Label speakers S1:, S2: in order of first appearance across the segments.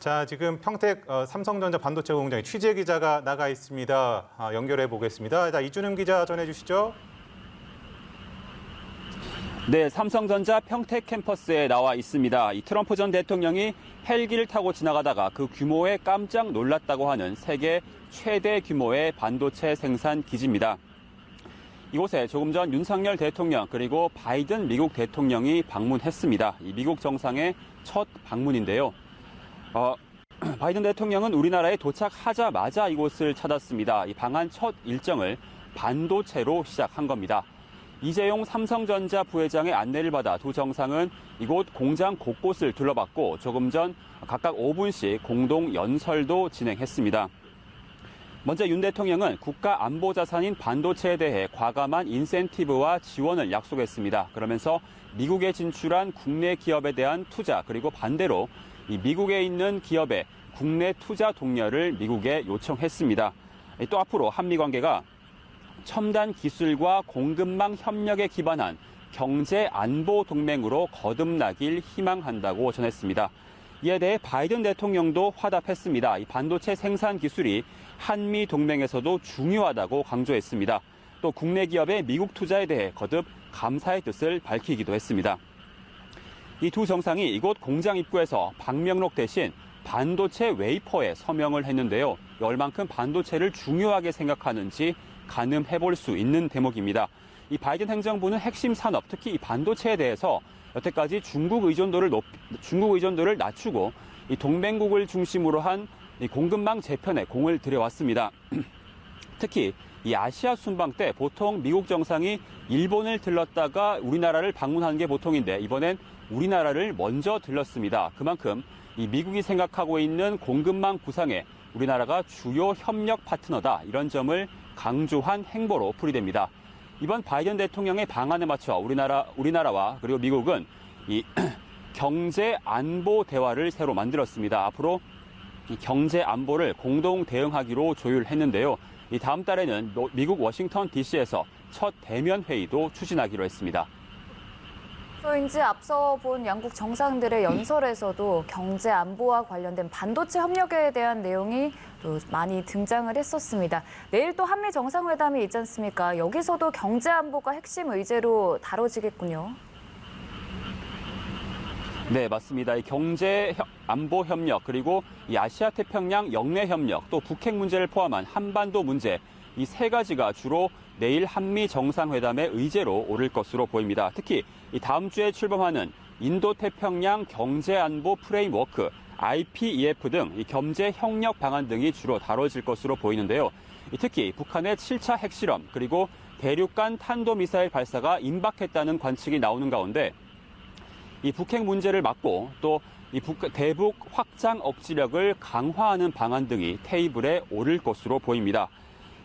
S1: 자, 지금 평택 삼성전자 반도체 공장에 취재 기자가 나가 있습니다. 연결해 보겠습니다. 자, 이준음 기자 전해주시죠.
S2: 네, 삼성전자 평택 캠퍼스에 나와 있습니다. 이 트럼프 전 대통령이 헬기를 타고 지나가다가 그 규모에 깜짝 놀랐다고 하는 세계 최대 규모의 반도체 생산 기지입니다. 이곳에 조금 전 윤석열 대통령 그리고 바이든 미국 대통령이 방문했습니다. 이 미국 정상의 첫 방문인데요. 바이든 대통령은 우리나라에 도착하자마자 이곳을 찾았습니다. 이 방한 첫 일정을 반도체로 시작한 겁니다. 이재용 삼성전자 부회장의 안내를 받아 두 정상은 이곳 공장 곳곳을 둘러봤고 조금 전 각각 5분씩 공동 연설도 진행했습니다. 먼저 윤 대통령은 국가 안보 자산인 반도체에 대해 과감한 인센티브와 지원을 약속했습니다. 그러면서 미국에 진출한 국내 기업에 대한 투자 그리고 반대로 이 미국에 있는 기업의 국내 투자 독려를 미국에 요청했습니다. 또 앞으로 한미 관계가 첨단 기술과 공급망 협력에 기반한 경제 안보 동맹으로 거듭나길 희망한다고 전했습니다. 이에 대해 바이든 대통령도 화답했습니다. 이 반도체 생산 기술이 한미 동맹에서도 중요하다고 강조했습니다. 또 국내 기업의 미국 투자에 대해 거듭 감사의 뜻을 밝히기도 했습니다. 이 두 정상이 이곳 공장 입구에서 방명록 대신 반도체 웨이퍼에 서명을 했는데요. 얼만큼 반도체를 중요하게 생각하는지 가늠해볼 수 있는 대목입니다. 이 바이든 행정부는 핵심 산업, 특히 이 반도체에 대해서 여태까지 중국 의존도를 낮추고 이 동맹국을 중심으로 한 이 공급망 재편에 공을 들여왔습니다. 특히 이 아시아 순방 때 보통 미국 정상이 일본을 들렀다가 우리나라를 방문하는 게 보통인데 이번엔 우리나라를 먼저 들렀습니다. 그만큼 이 미국이 생각하고 있는 공급망 구상에 우리나라가 주요 협력 파트너다 이런 점을 강조한 행보로 풀이됩니다. 이번 바이든 대통령의 방안에 맞춰 우리나라와 그리고 미국은 이 경제 안보 대화를 새로 만들었습니다. 앞으로 이 경제 안보를 공동 대응하기로 조율했는데요. 이 다음 달에는 미국 워싱턴 DC에서 첫 대면 회의도 추진하기로 했습니다.
S3: 이제 앞서 본 양국 정상들의 연설에서도 경제 안보와 관련된 반도체 협력에 대한 내용이 또 많이 등장을 했었습니다. 내일 또 한미 정상회담이 있지 않습니까? 여기서도 경제 안보가 핵심 의제로 다뤄지겠군요.
S2: 네, 맞습니다. 이 경제 안보 협력 그리고 이 아시아 태평양 영내 협력 또 북핵 문제를 포함한 한반도 문제 이 세 가지가 주로 내일 한미 정상회담의 의제로 오를 것으로 보입니다. 특히 이 다음 주에 출범하는 인도태평양 경제안보 프레임워크 IPEF 등 이 경제 협력 방안 등이 주로 다뤄질 것으로 보이는데요. 특히 북한의 7차 핵실험 그리고 대륙간 탄도미사일 발사가 임박했다는 관측이 나오는 가운데 이 북핵 문제를 막고 또 이 대북 확장 억지력을 강화하는 방안 등이 테이블에 오를 것으로 보입니다.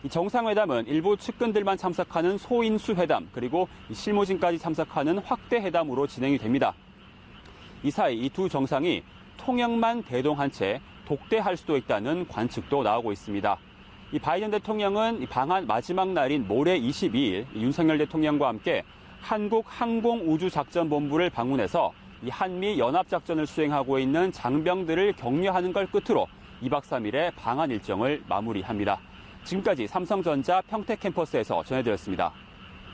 S2: 이 정상회담은 일부 측근들만 참석하는 소인수 회담 그리고 실무진까지 참석하는 확대 회담으로 진행이 됩니다. 이 사이 이 두 정상이 통역만 대동한 채 독대할 수도 있다는 관측도 나오고 있습니다. 이 바이든 대통령은 방한 마지막 날인 모레 22일 윤석열 대통령과 함께 한국 항공우주작전본부를 방문해서 이 한미 연합작전을 수행하고 있는 장병들을 격려하는 걸 끝으로 2박 3일의 방한 일정을 마무리합니다. 지금까지 삼성전자 평택 캠퍼스에서 전해드렸습니다.